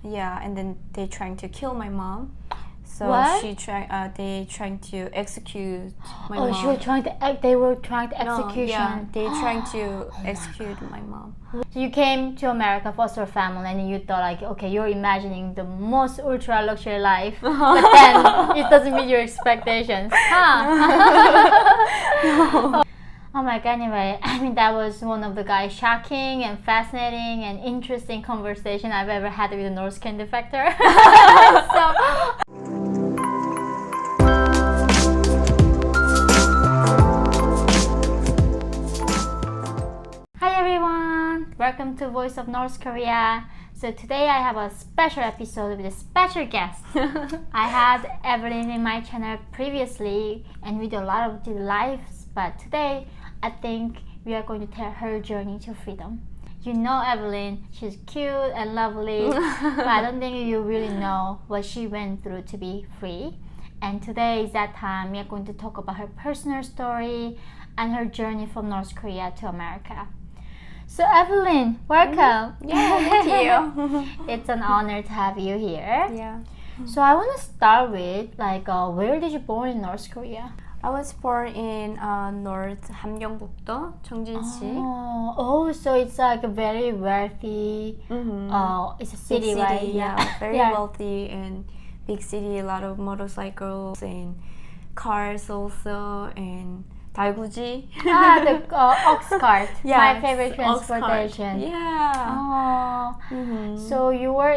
Yeah, and then they trying to kill my mom. So What? they trying to execute my Oh, mom. she was trying to they were trying to execution. Yeah, they trying to execute my mom. So you came to America, foster a family, and you thought like, okay, you're imagining the most ultra luxury life, but then it doesn't meet your expectations, huh? Oh my god, anyway, I mean, that was one of the guys shocking and fascinating and interesting conversation I've ever had with a North Korean defector. So, hi everyone, welcome to Voice of North Korea. So today I have a special episode with a special guest. I had Evelyn in my channel previously and we did a lot of the lives, but today I think we are going to tell her journey to freedom. You know Evelyn, she's cute and lovely, but I don't think you really know what she went through to be free. And today is that time we are going to talk about her personal story and her journey from North Korea to America. So Evelyn, welcome. Yeah, thank you. It's an honor to have you here. Yeah. So I want to start with where did you born in North Korea? I was born in North 함경북도, 청진시. Oh, so it's like a very wealthy. It's a city, Big right? Yeah, very Yeah. wealthy and big city. A lot of motorcycles and cars also and 달구지. The ox cart. Yes, My favorite ox cart. transportation. Yeah. Oh, so you were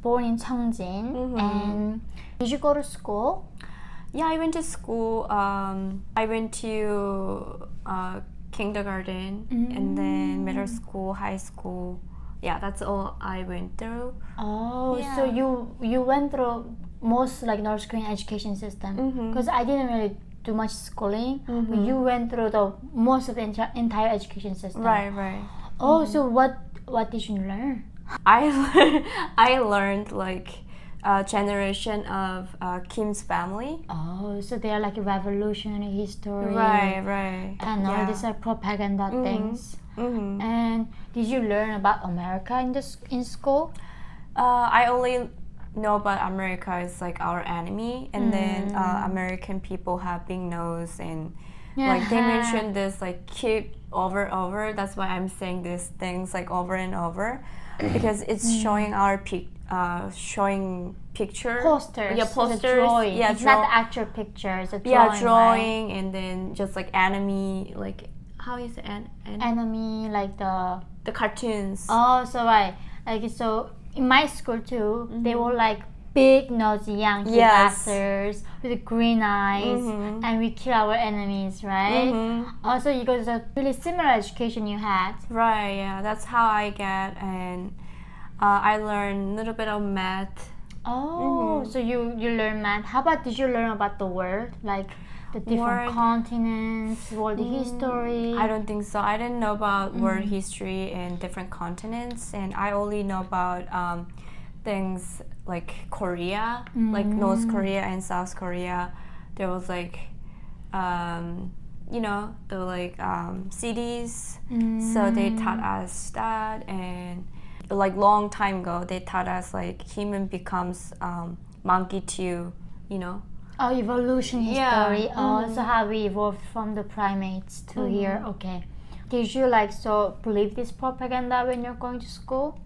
born in Cheongjin, and did you go to school? Yeah, I went to school. I went to kindergarten and then middle school, high school. Yeah, that's all I went through. Oh, Yeah. so you went through most like North Korean education system, because I didn't really do much schooling. But you went through the most of the entire education system. Right. Oh, so what did you learn? I learned like a generation of Kim's family. Oh, so they are like a revolutionary history. Right. And all these are propaganda things. And did you learn about America in school? I only know about America is like our enemy, and then American people have big nose, and like they mentioned this like keep over. That's why I'm saying these things like over and over, because it's showing our showing picture Posters. Yeah, It's a posters. drawing. Yeah, it's not the actual picture. It's a drawing. Yeah, right? drawing, and then just like enemy, like how is it Enemy, like the cartoons. Oh, so right. Like so in my school too, they were like big nosy Yankee Yes. bastards with green eyes, and we kill our enemies, right? Also, you got a really similar education you had. Right, yeah, that's how I get, and I learned a little bit of math. Oh, so you learn math. How about did you learn about the world, like the different World. continents, world history? I don't think so. I didn't know about world history and different continents, and I only know about things like Korea, like North Korea and South Korea. There was like, the like cities. So they taught us that, and like long time ago, they taught us like human becomes monkey to, Oh, evolution Yeah. history. Oh, so how we evolved from the primates to here. Okay. Did you believe this propaganda when you're going to school?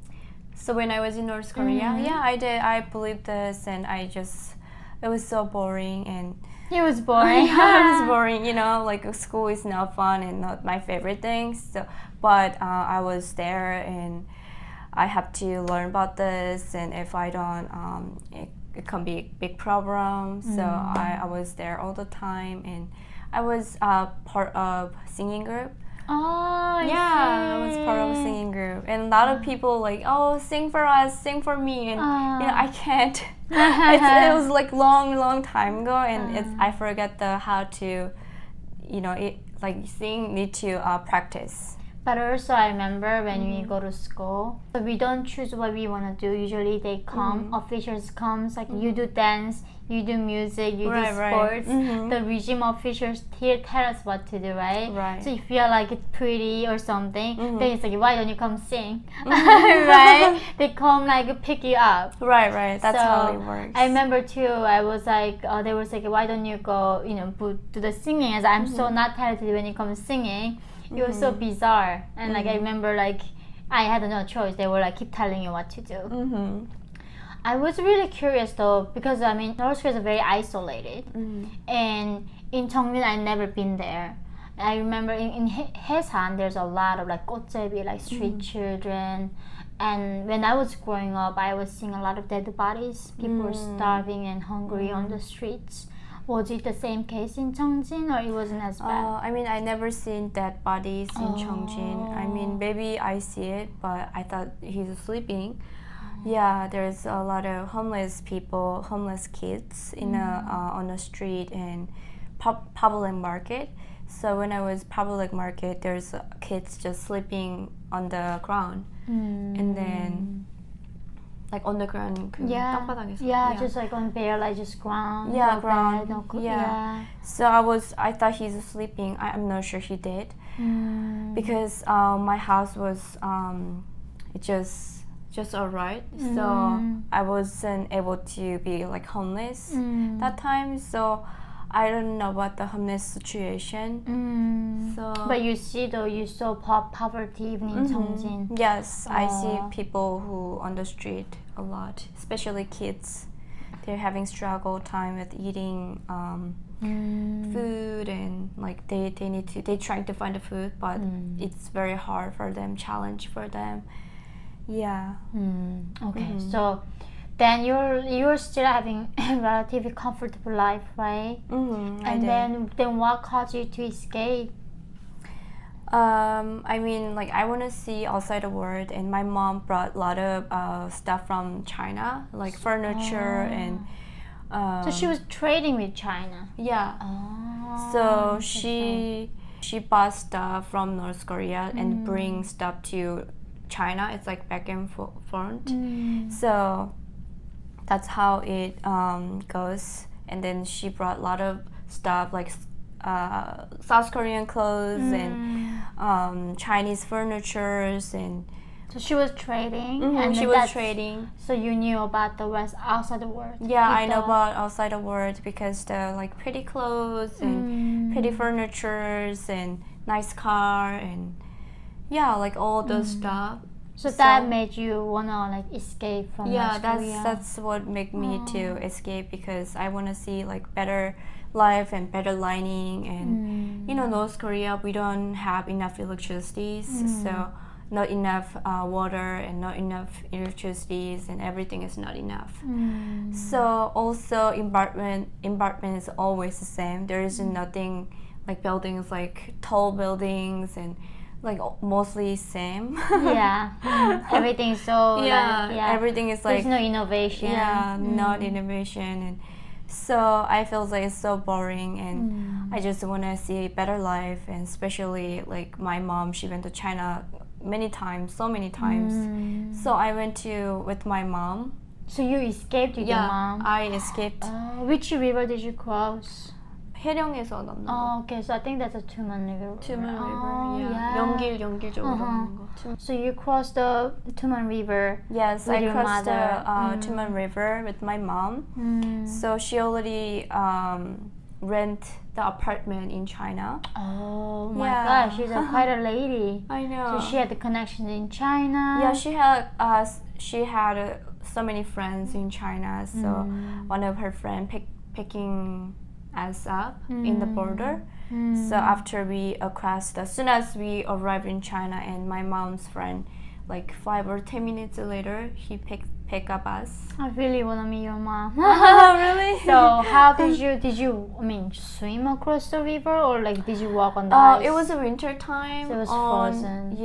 So when I was in North Korea, yeah, I did. I believed this, and it was so boring, and It was boring. it was boring. Like school is not fun and not my favorite thing. So, but I was there, and I have to learn about this, and if I don't, it can be a big problem. So I was there all the time, and I was part of singing group. Oh, I was part of a singing group, and a lot of people like, oh, sing for us, sing for me, and I can't. It was like long time ago, and I forget how to, sing need to practice. But also I remember when we go to school, but we don't choose what we want to do. Usually they come, officials comes, like you do dance, you do music, you do sports. The regime officials here tell us what to do, right? So if you're like pretty or something, then it's like, why don't you come sing? Right? They come like pick you up. Right. That's So how it works. I remember too, I was like, they was like, why don't you go, do the singing? As I'm so not talented when it comes to singing. It was so bizarre, and like I remember, like I had no choice. They were like keep telling you what to do. I was really curious though, because I mean North Korea is very isolated, and in Cheongmin I never been there. I remember in Haesan there's a lot of like 꽃제비, like street children, and when I was growing up I was seeing a lot of dead bodies. People were starving and hungry on the streets. Was it the same case in Cheongjin, or it wasn't as bad? I mean, I never seen dead bodies in Cheongjin. I mean, maybe I see it, but I thought he's sleeping. Yeah, there's a lot of homeless people, homeless kids on the street and public market. So when I was public market, there's kids just sleeping on the ground, and then like on the ground, yeah, just like on bare, like just ground. Yeah, no ground. bed, Yeah. So I thought he's sleeping. I'm not sure he did, because my house was just alright. So I wasn't able to be like homeless that time. So I don't know about the homeless situation. So, but you saw poverty even in Cheongjin. Yes, I see people who on the street a lot, especially kids. They're having struggle time with eating food, and like they're trying to find the food, but it's very hard for them, challenge for them. Yeah. Okay, so then you're still having a relatively comfortable life, right? And then what caused you to escape? I mean, like I want to see outside the world, and my mom brought a lot of stuff from China, like furniture and. So she was trading with China. Yeah. So she bought stuff from North Korea and bring stuff to China. It's like back and forth. So that's how it goes. And then she brought a lot of stuff like South Korean clothes and Chinese furnitures, and so she was trading. And she was trading. So you knew about the West outside the world. Yeah, I know about outside the world because the like pretty clothes and pretty furnitures and nice car and like all those stuff. So that made you wanna like escape from North Korea. That's what made me to escape, because I wanna see like better life and better lining, and North Korea we don't have enough electricity, so not enough water and not enough electricity, and everything is not enough. So also environment is always the same. There is nothing like buildings, like tall buildings, and like mostly same. Everything so everything is like there's no innovation. Not innovation, and so I feel like it's so boring, and I just want to see a better life. And especially like my mom, she went to China so many times. So I went with my mom. So you escaped with your mom? I escaped. Which river did you cross? 해령에서 넘는 거. Okay, so I think that's a Tuman River. Tuman River, 연길 쪽으로 넘는 거. So you crossed the Tuman River. Yes, with I your crossed mother. the Tuman River with my mom. So she already rent the apartment in China. Oh my gosh, she's quite a lady. I know. So she had the connections in China. Yeah, she had so many friends in China. So one of her friends picking us up in the border. So after we crossed, as soon as we arrived in China, and my mom's friend, like 5 or 10 minutes later, he pick up us. I really want to meet your mom. Really? So how did you swim across the river, or like did you walk on the ice? It was a winter time. So it was frozen.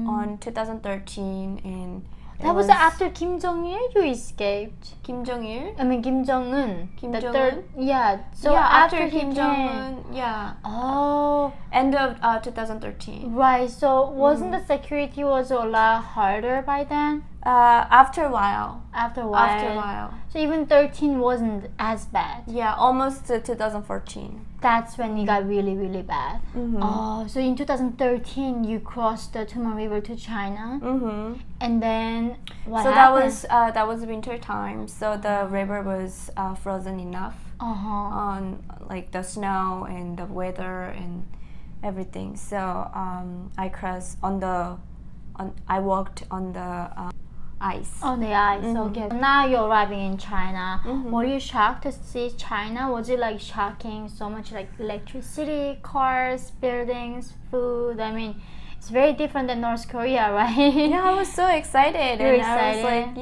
On 2013, and That was after Kim Jong-il you escaped. Kim Jong-il? I mean Kim Jong-un. Kim the Jong-un? third, yeah. So yeah, after Kim he Jong-un, yeah. Oh. End of 2013. Right, so wasn't the security was a lot harder by then? After a while. After a while. So even 13 wasn't as bad. Yeah, almost to 2014. That's when it got really, really bad. Mm-hmm. Oh, so in 2013 you crossed the Tumon River to China. Mm-hmm. And then what so happened? that was winter time. So the river was frozen enough on like the snow and the weather and everything. So I crossed I walked on the ice. On the ice, okay. Now you're arriving in China. Were you shocked to see China? Was it like shocking? So much like electricity, cars, buildings, food. I mean, it's very different than North Korea, right? Yeah, I was so excited. You're and excited? I was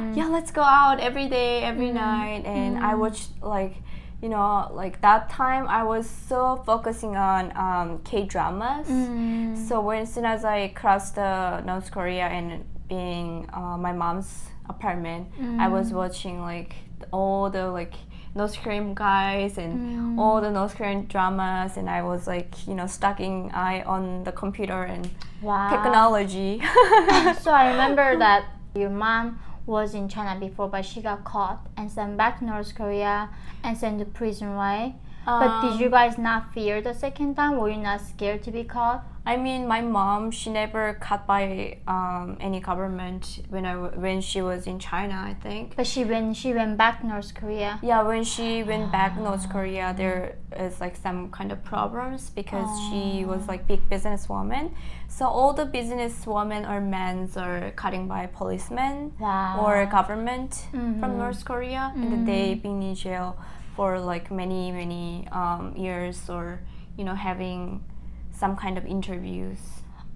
like, yeah, let's go out every day, every night. And I watched like, like that time I was so focusing on K-dramas. So as soon as I crossed the North Korea and being my mom's apartment, I was watching like all the like North Korean guys and all the North Korean dramas, and I was like stalking eye on the computer and technology. So I remember that your mom was in China before, but she got caught and sent back to North Korea and sent to prison, right? But did you guys not fear the second time? Were you not scared to be caught? I mean, my mom, she never caught by any government when she was in China, I think. But when she went back to North Korea? Yeah, when she went back North Korea, there is like some kind of problems because she was like big businesswoman. So all the businesswomen or men are cutting by policemen or government from North Korea, and then they being in jail for like many years, or having some kind of interviews.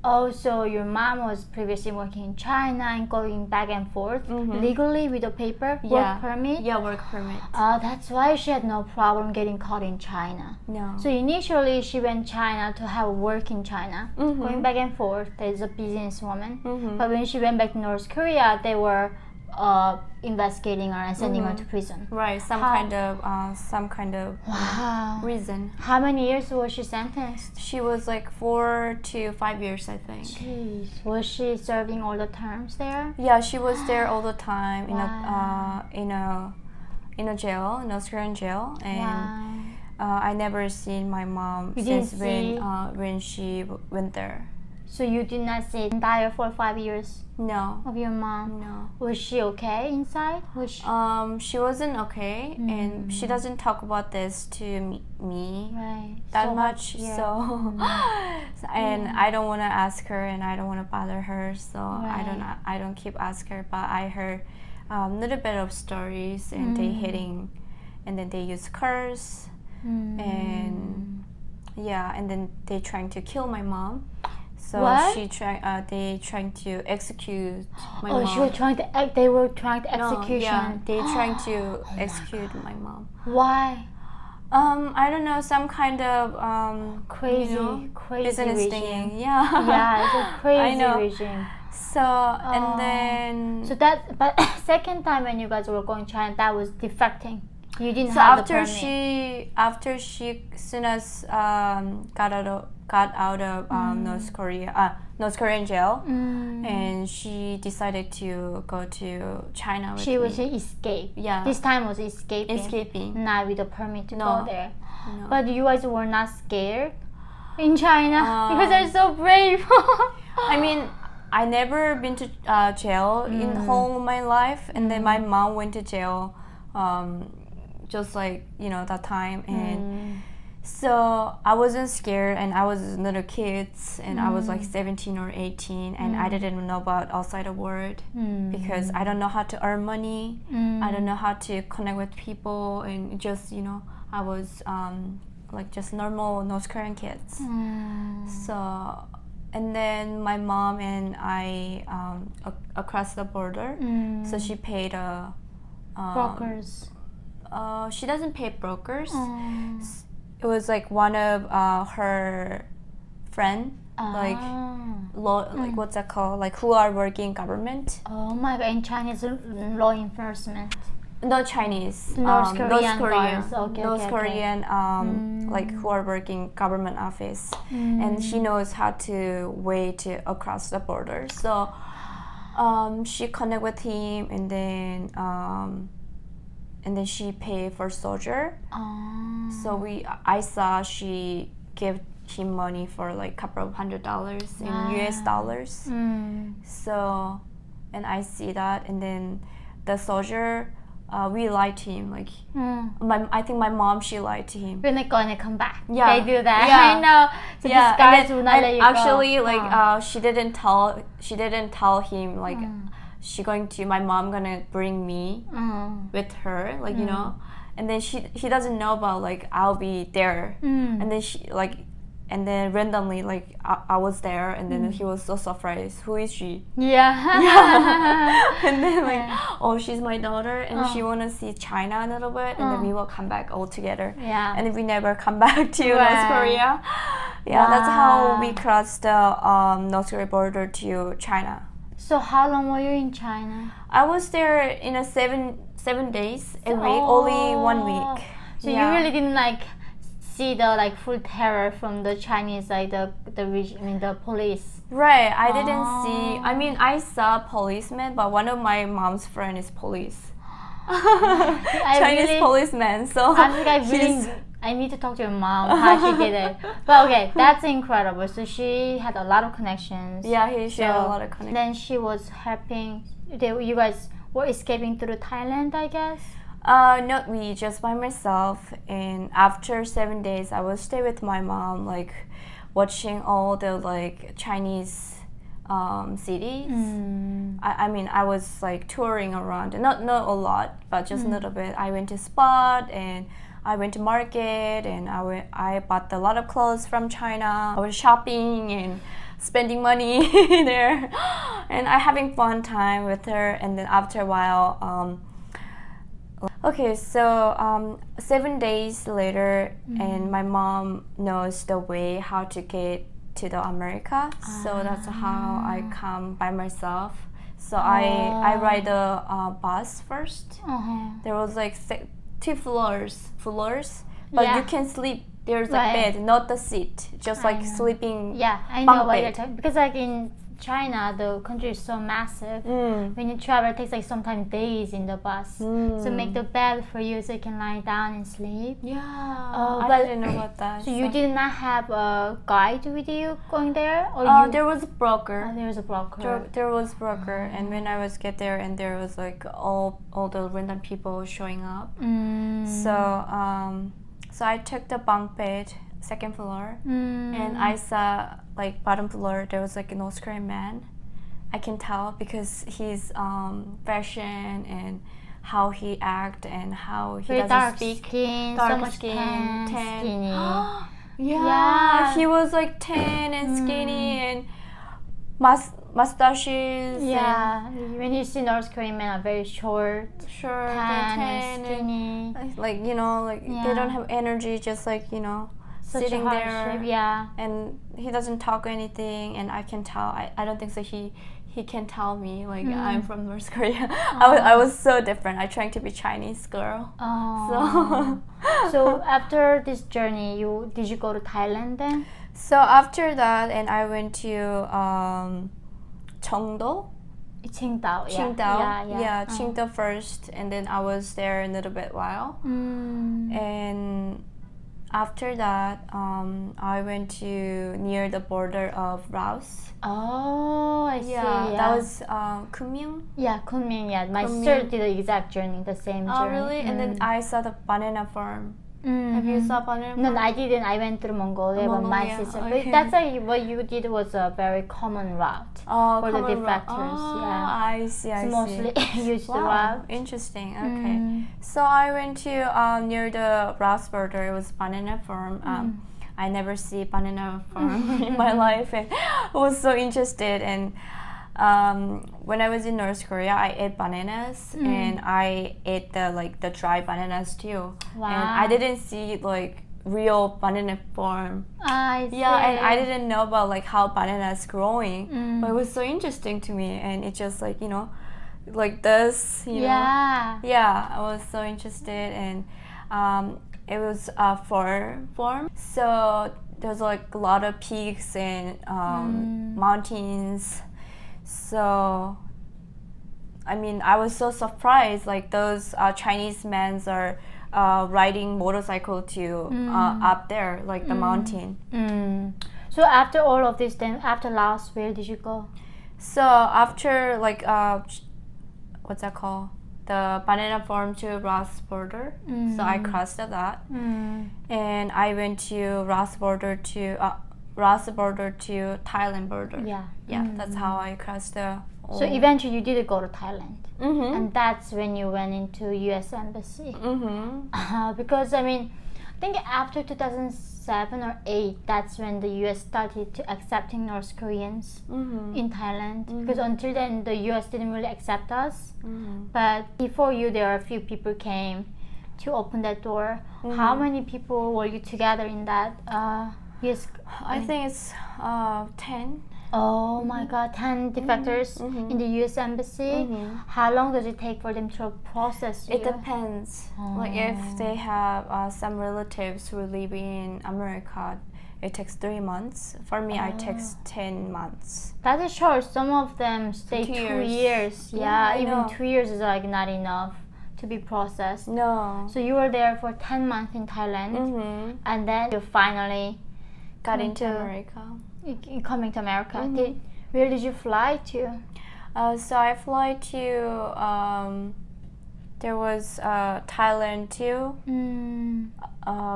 Oh, so your mom was previously working in China and going back and forth legally with a paper, work permit? Yeah, work permit. That's why she had no problem getting caught in China. No. So initially she went China to have work in China, going back and forth as a businesswoman. But when she went back to North Korea, they were investigating her and sending her to prison. Right, some kind of reason. How many years was she sentenced? She was like 4 to 5 years, I think. Jeez. Was she serving all the terms there? Yeah, she was there all the time in a jail, in Australian jail, and I never seen my mom since when she went there. So you did not see the entire 4 or 5 years? No. Of your mom? No. Was she okay inside? She wasn't okay, and she doesn't talk about this to me that much. Yeah. So, and I don't want to ask her, and I don't want to bother her. So I don't keep asking her. But I heard a little bit of stories, and they hitting, and then they use curse, and and then they trying to kill my mom. So they trying to execute my mom. Oh, she was trying to they were trying to execution. Yeah, they trying to execute my mom. Why? I don't know, some kind of crazy business regime. thinking. Yeah. Yeah, it's a crazy regime. So and then but second time when you guys were going to China, that was defecting. You didn't have the permit. After she soon as got out of North Korean jail, and she decided to go to China with She was escape. Yeah. This time was escaping. Not with a permit to go there. No. But you guys were not scared in China because they're so brave. I mean, I never been to jail in whole my life, and then my mom went to jail. Just like that time, and so I wasn't scared, and I was little kids, and I was like 17 or 18, and I didn't know about outside the world because I don't know how to earn money. I don't know how to connect with people, and just I was like just normal North Korean kids. So and then my mom and I across the border, so she paid a brokers. She doesn't pay brokers. It was like one of her friend like law, like Mm. what's that called? Like who are working government? Oh my god, in Chinese law enforcement. No, Chinese. North Korean Korean. guards. Okay, North okay, Korean, like who are working government office, and she knows how to way to across the border. So, she connect with him, and then she pay for soldier. Oh. So I saw she give him money for like couple of $100 in US dollars. So, and I see that, and then the soldier, we lied to him. Like, I think my mom, she lied to him. We're not gonna come back. Yeah. They do that. Yeah. I know. So Yeah, these guys and will not let you actually, go. like, she didn't tell him like my mom gonna bring me with her, like you know, and then he doesn't know about like I'll be there, and then and then randomly like I was there, and then he was so surprised. Who is she? Yeah. And then like, oh, she's my daughter, and she wanna see China a little bit, and then we will come back all together. Yeah. And we never come back to Right. North Korea. Yeah, that's how Wow. we crossed the North Korea border to China. So how long were you in China? I was there in a 7 days a week, only 1 week. So you really didn't like see the like full terror from the Chinese, like the the police. Right, I didn't see. I mean, I saw policemen, but one of my mom's friend is police. Chinese policeman. So I need to talk to your mom how she did it. But okay, that's incredible. So she had a lot of connections. Yeah, she had a lot of connections. Then she was helping. You guys were escaping through Thailand, I guess. Not me, just by myself. And after 7 days, I would stay with my mom, like watching all the like Chinese cities. I mean, I was like touring around, not a lot, but just a little bit. I went to Spot, and I went to market, and I bought a lot of clothes from China. I was shopping and spending money there, and I having fun time with her. And then after a while, okay, so 7 days later, and my mom knows the way how to get to the America. So that's how I come by myself. So I ride the bus first. There was like 2 floors, but you can sleep. There's a bed, not the seat, just like sleeping. Yeah, I know what you're talking, because like in China, the country is so massive. When you travel, it takes like sometimes days in the bus. So make the bed for you so you can lie down and sleep. Yeah, but I didn't know about that. So you did not have a guide with you going there, or there was a broker. there was a broker. There was broker, and when I was get there, and there was like all the random people showing up. So I took the bunk bed, 2nd floor, and I saw like bottom floor. There was like a North Korean man. I can tell because his fashion and how he act and how he Very doesn't dark speak. skin, Dark so much skin, tan, skinny. Yeah, he was like tan and skinny and mustaches. Yeah, when you see North Korean men are very short, tan and skinny. Like you know, like they don't have energy, just like you know, Such sitting a there. hardship, yeah. And he doesn't talk anything, and I can tell. I don't think so. He can tell me like I'm from North Korea. I was so different. I trying to be Chinese girl. So after this journey, did you go to Thailand then? So after that, and I went to Cheongdo. Qingdao. Yeah, Qingdao first, and then I was there a little bit while. And after that, I went to near the border of Laos. Oh, I see. Yeah, that was Kunming. Yeah, Kunming. Yeah, my sister did the exact journey, the same journey. Oh, really? And then I saw the banana farm. Have you saw banana farm? No, I didn't. I went through Mongolia, but my sister. Okay. But that's like what you did was a very common route for the defectors. Yeah, I see. it's mostly used the Wow, route. interesting. Okay, so I went to near the Laos border. It was banana farm. I never see banana farm in my life, and I was so interested. And when I was in North Korea, I ate bananas, and I ate the dry bananas too. Wow. And I didn't see like real banana farm. I see. Yeah, and I didn't know about like how banana is growing, Mm. but it was so interesting to me, and it just like like this, Yeah. Yeah, I was so interested, and it was a farm, so there's like a lot of peaks and mountains. So I mean, I was so surprised. Like those Chinese men are riding motorcycle to up there, like the mountain. So after all of this, then after Laos, where did you go? So after like what's that called? The banana farm to Laos border. So I crossed that, and I went to Laos border to Thailand border. Yeah. That's how I crossed the. So eventually you did go to Thailand, Mm-hmm. and that's when you went into U.S. Embassy. Mm-hmm. Because I mean, I think after 2007 or 8, that's when the U.S. started to accepting North Koreans in Thailand. Because until then, the U.S. didn't really accept us. But before you, there are a few people came to open that door. How many people were you together in that? U.S. I think it's 10. Oh my God, 10 defectors in the U.S. Embassy. How long does it take for them to process you? It depends. Like if they have some relatives who live in America, it takes 3 months. For me, it takes 10 months. That is short. Some of them stay 2 years. Yeah, I even know. 2 years is like not enough to be processed. No. So you were there for 10 months in Thailand, and then you finally Got into America. Coming to America. Where did you fly to? So I fly to there was Thailand to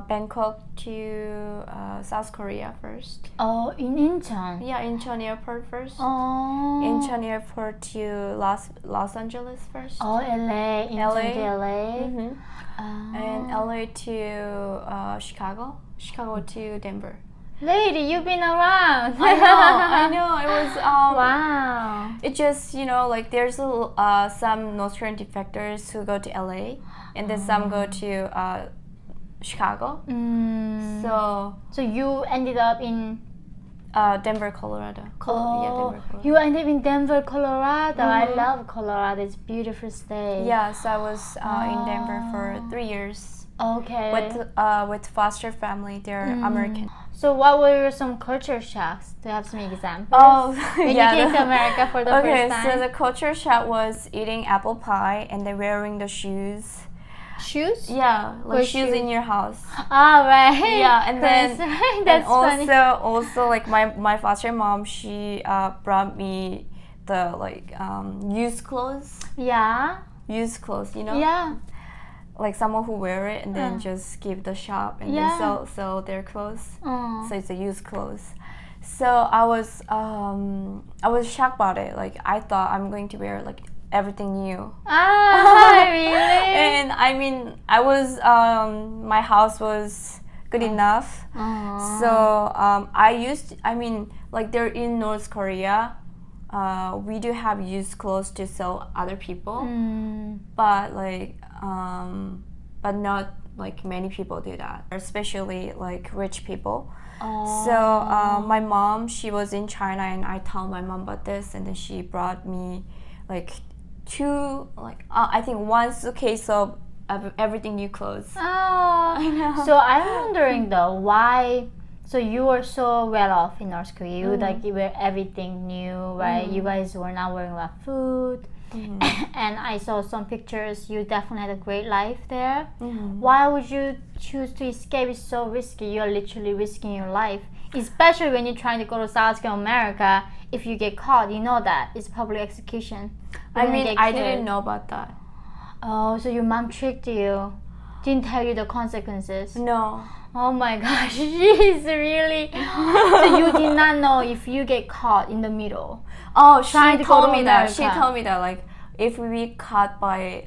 Bangkok to South Korea first. Oh, in Incheon. Yeah, Incheon Airport first. Oh. Incheon Airport to Los Angeles first. Oh, LA. Incheon to LA. And LA to Chicago. Chicago to Denver. Lady, you've been around. I know. It was wow. It just like there's some North Korean defectors who go to LA, and then some go to Chicago. So you ended up in Denver, Colorado. Denver, Colorado. You ended up in Denver, Colorado. I love Colorado. It's a beautiful state. Yeah, so I was in Denver for 3 years. Okay. With foster family. They're American. So what were some culture shocks? Do you have some examples? Oh, when you came to America for the first time? Okay, so the culture shock was eating apple pie and then wearing the shoes. Shoes? Yeah, like shoes in your house. Ah, right. Yeah, and then that's and funny. also like my foster mom, she brought me the like used clothes. Yeah. Used clothes, Yeah. Like someone who wear it and then just give the shop and then sell their clothes. So it's a used clothes. So I was shocked about it. Like I thought I'm going to wear like everything new. Ah, really? And I mean, I was my house was good enough. So I mean, like they're in North Korea. We do have used clothes to sell other people, but like but not like many people do that, especially like rich people. So my mom, she was in China, and I told my mom about this, and then she brought me like I think one suitcase of everything new clothes. Oh, I know. So I'm wondering though, why? So you were so well off in North Korea. You wear everything new, right? You guys were not wearing a lot of food. And I saw some pictures. You definitely had a great life there. Why would you choose to escape? It's so risky. You're literally risking your life, especially when you're trying to go to South America. If you get caught, you know that it's public execution. I mean, I didn't know about that. Oh, so your mom tricked you? Didn't tell you the consequences? No. Oh my gosh, she's really. So you did not know if you get caught in the middle. Oh, she told me that. America. She told me that like if we caught by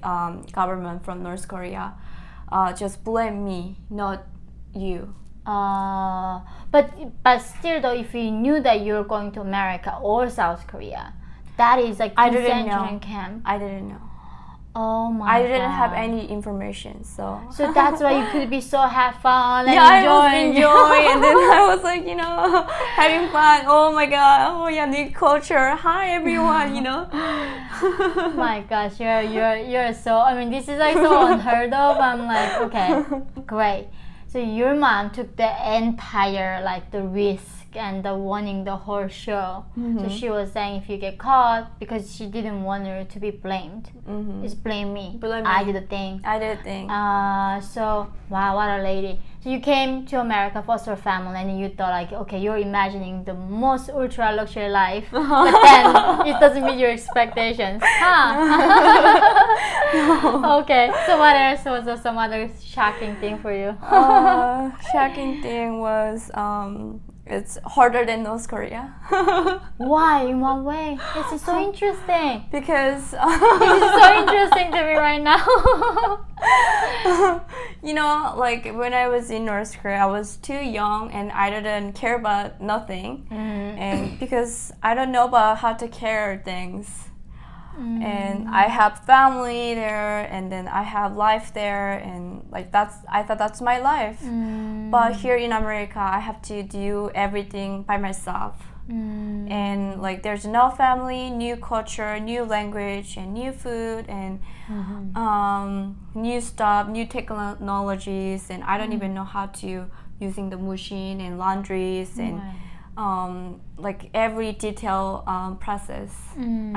government from North Korea, just blame me, not you. But still though, if you knew that you were going to America or South Korea, that is like concentration camp. I didn't know. Oh my I didn't have God. any information, so that's why you could be so have fun and yeah, enjoying. I was enjoying, and then I was like, having fun. Oh my god! Oh yeah, new culture. Hi everyone, My gosh, you're so. I mean, this is like so unheard of. I'm like, okay, great. So your mom took the entire like the risk and the wanting the whole show. So she was saying if you get caught, because she didn't want her to be blamed, just blame me. I did the thing. I did think. So wow, what a lady. So you came to America, foster family, and you thought like, okay, you're imagining the most ultra luxury life, but then it doesn't meet your expectations, huh? Okay. So what else was there some other shocking thing for you? Shocking thing was it's harder than North Korea. Why? In what way? This is so interesting. Because This is so interesting to me right now. like when I was in North Korea, I was too young and I didn't care about nothing, and because I don't know about how to care things. And I have family there, and then I have life there, and like I thought that's my life. But here in America, I have to do everything by myself. And like there's no family, new culture, new language, and new food, and new stuff, new technologies, and I don't even know how to using the machine and laundries and like every detail process.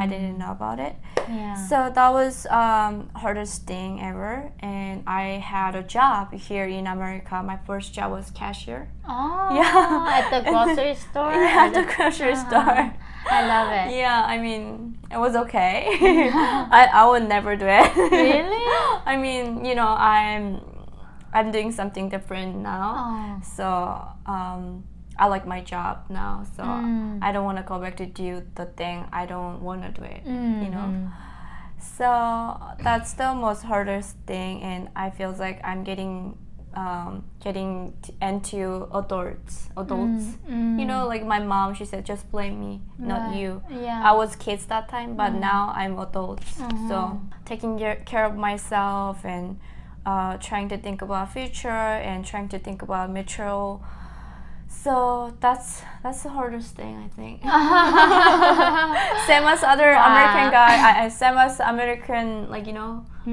I didn't know about it. Yeah. So that was hardest thing ever. And I had a job here in America. My first job was cashier. Oh, Yeah. at the grocery store? Yeah, at the grocery store. I love it. Yeah, I mean, it was okay. I would never do it. Really? I mean, I'm doing something different now. So I like my job now. So I don't want to go back to do the thing I don't want to do it. So that's the most hardest thing, and I feel like I'm getting into adults. Like my mom, she said, just blame me, not you. Yeah. I was kids that time, but now I'm adults. So taking care of myself and trying to think about future and trying to think about metro. So that's the hardest thing, I think. Same as other American guy, same as American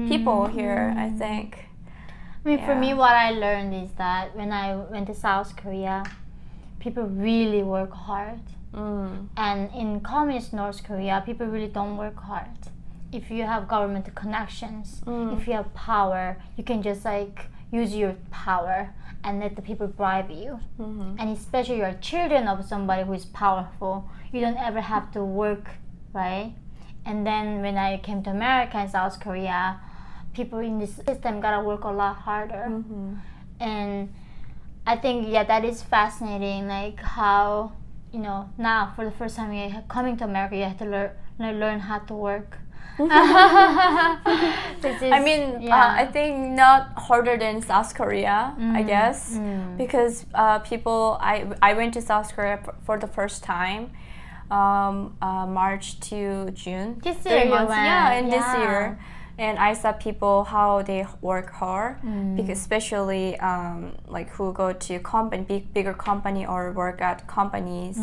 people here, I think. I mean, for me, what I learned is that when I went to South Korea, people really work hard. And in communist North Korea, people really don't work hard. If you have government connections, if you have power, you can just like use your power and let the people bribe you. And especially you're children of somebody who is powerful, you don't ever have to work, right? And then when I came to America and South Korea, people in this system gotta work a lot harder. And I think that is fascinating, like how now for the first time you're coming to America, you have to learn how to work. I think not harder than South Korea, I guess, because people. I went to South Korea for the first time, March to June. This year, 3 months. This year, and I saw people how they work hard, because especially like who go to bigger company or work at companies,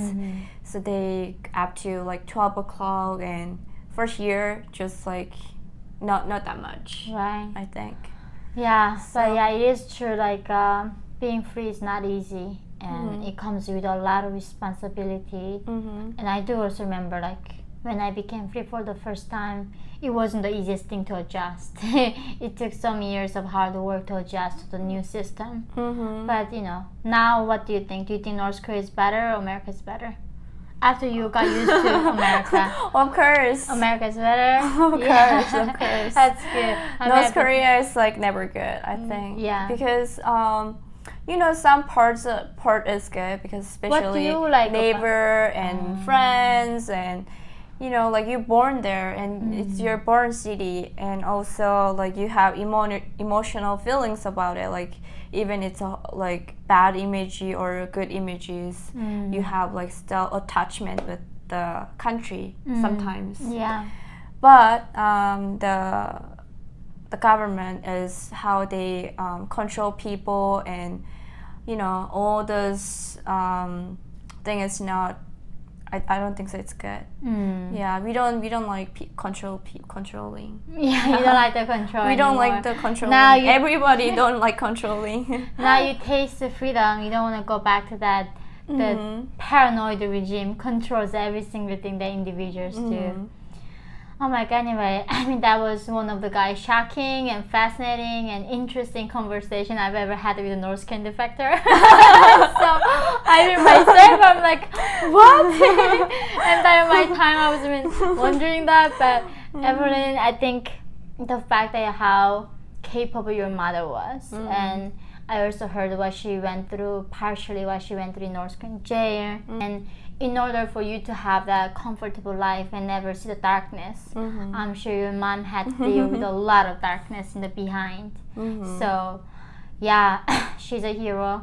so they up to like 12 o'clock and. First year, just like not that much, right? I think. Yeah, but it is true. Like being free is not easy, and it comes with a lot of responsibility. And I do also remember, like when I became free for the first time, it wasn't the easiest thing to adjust. It took some years of hard work to adjust to the new system. But now what do you think? Do you think North Korea is better or America is better? After you got used to America. Of course. America is better. Of course. That's good. North Korea is like never good, I think. Yeah. Because some part is good, because especially neighbor and friends, and like you're born there and it's your born city, and also like you have emotional feelings about it, like even it's like bad imagery or good images, you have like still attachment with the country sometimes. Yeah. But the government is how they control people, and all this thing is not. I don't think so. It's good. Yeah, we don't like controlling. Yeah, you don't like the control. We don't anymore. like the controlling. Now Everybody don't like controlling. Now you taste the freedom. You don't want to go back to that. The paranoid regime controls every single thing that individuals do. Oh my god, anyway, I mean, that was one of the guys shocking and fascinating and interesting conversation I've ever had with a North Korean defector. So I mean, myself, I'm like, what? Entire my time I was been wondering that, but Evelyn, I think the fact that how capable your mother was, and I also heard what she went through, partially what she went through in North Korean jail, and in order for you to have that comfortable life and never see the darkness, I'm sure your mom had to deal with a lot of darkness in the behind. So, yeah, she's a hero.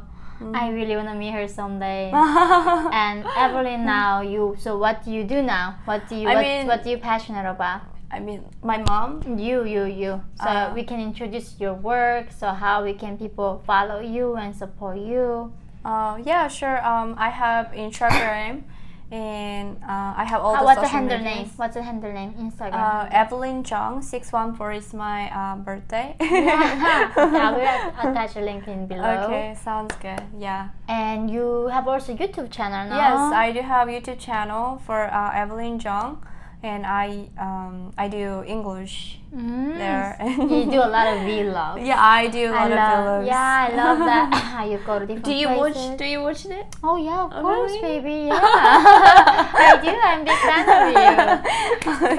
I really want to meet her someday. And Evelyn, now so what do you do now? What do you passionate about? I mean, my mom. You. So we can introduce your work. So how we can people follow you and support you? Yeah, sure. I have Instagram, and I have all the what's social the handle medias. name? What's the handle name? Instagram. Evelyn Jeong 614 is my birthday. I will attach a link in below. Okay, sounds good. Yeah. And you have also YouTube channel now. Yes, I do have YouTube channel for Evelyn Jeong, and I do English there. You do a lot of vlogs. Yeah, I do a lot of vlogs. Yeah, I love that. How you go to different places. Do you watch it? Oh yeah, of course, really? baby. Yeah, I do. I'm a big fan of you.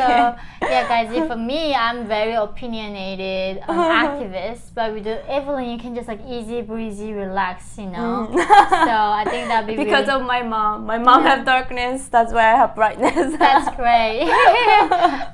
So yeah, guys, for me, I'm very opinionated activist, but with Evelyn, you can just like easy breezy, relax, So I think that'd be because really... of my mom. My mom have darkness. That's why I have brightness. That's great.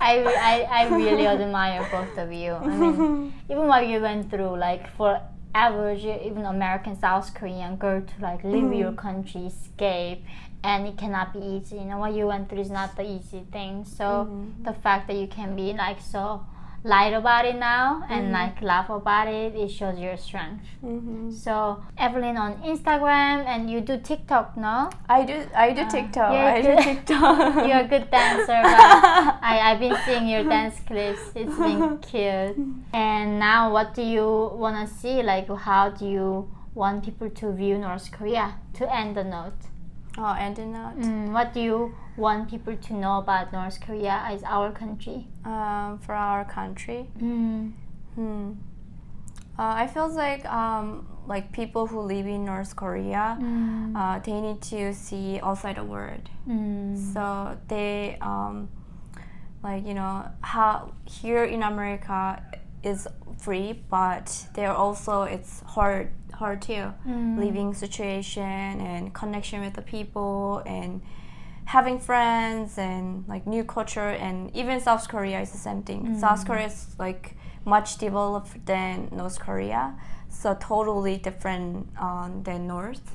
I really admire both of you. I mean, even what you went through, like for average, even American South Korean girl to like leave your country, escape, and it cannot be easy. What you went through is not the easy thing. So the fact that you can be like so light about it now and like laugh about it, it shows your strength. So Evelyn on Instagram, and you do TikTok, no? I do TikTok. I do TikTok. You're a good dancer, but I've been seeing your dance clips. It's been cute. And now what do you want to see? Like, how do you want people to view North Korea? To end the note. Oh, and the note. What do you want people to know about North Korea as our country? For our country. I feel like people who live in North Korea, they need to see outside the world. So they how here in America is free, but there also it's hard too. Living situation and connection with the people and having friends and like new culture, and even South Korea is the same thing. South Korea is like much developed than North Korea, so totally different than North.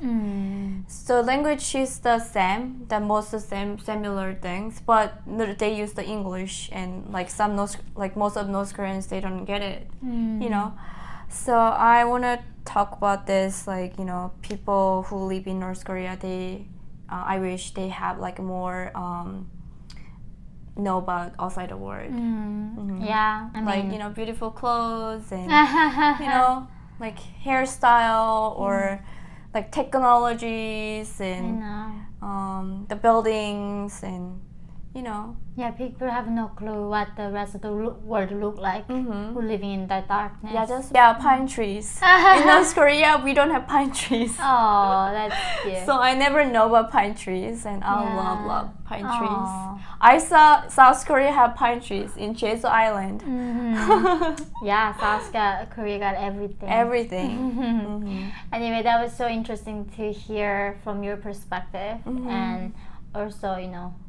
So language is the same, most of the similar things, but they use the English, and like most of North Koreans, they don't get it, So I want to talk about this, people who live in North Korea, I wish they have like more know about outside the world. Yeah, I mean, beautiful clothes and like hairstyle or like technologies and the buildings and Yeah, people have no clue what the rest of the world look like who living in that darkness. Pine trees. In North Korea, we don't have pine trees. Oh, that's cute. So I never know about pine trees, and I love pine trees. I saw South Korea have pine trees in Jeju Island. Yeah, South Korea got everything. Everything. Anyway, that was so interesting to hear from your perspective, and also,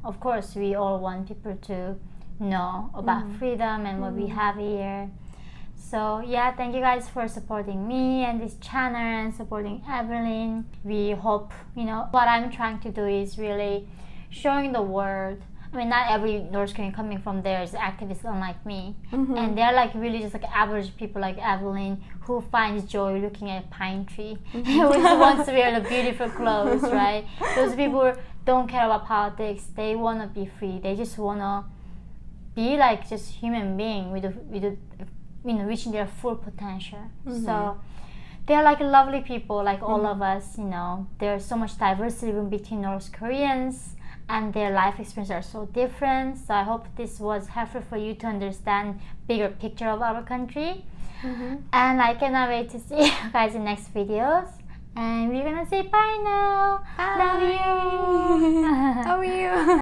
of course, we all want people to know about freedom and what we have here. So yeah, thank you guys for supporting me and this channel and supporting Evelyn. We hope, what I'm trying to do is really showing the world I mean, not every North Korean coming from there is activist, unlike me. Mm-hmm. And they're like really just like average people like Evelyn, who finds joy looking at a pine tree, who just wants to wear the beautiful clothes, right? Those people don't care about politics. They want to be free. They just want to be like just human being with reaching their full potential. Mm-hmm. So they're like lovely people, like all of us. There's so much diversity between North Koreans, and their life experiences are so different. So I hope this was helpful for you to understand bigger picture of our country. Mm-hmm. And I cannot wait to see you guys in next videos. And we're gonna say bye now. Bye. Love you. Love you.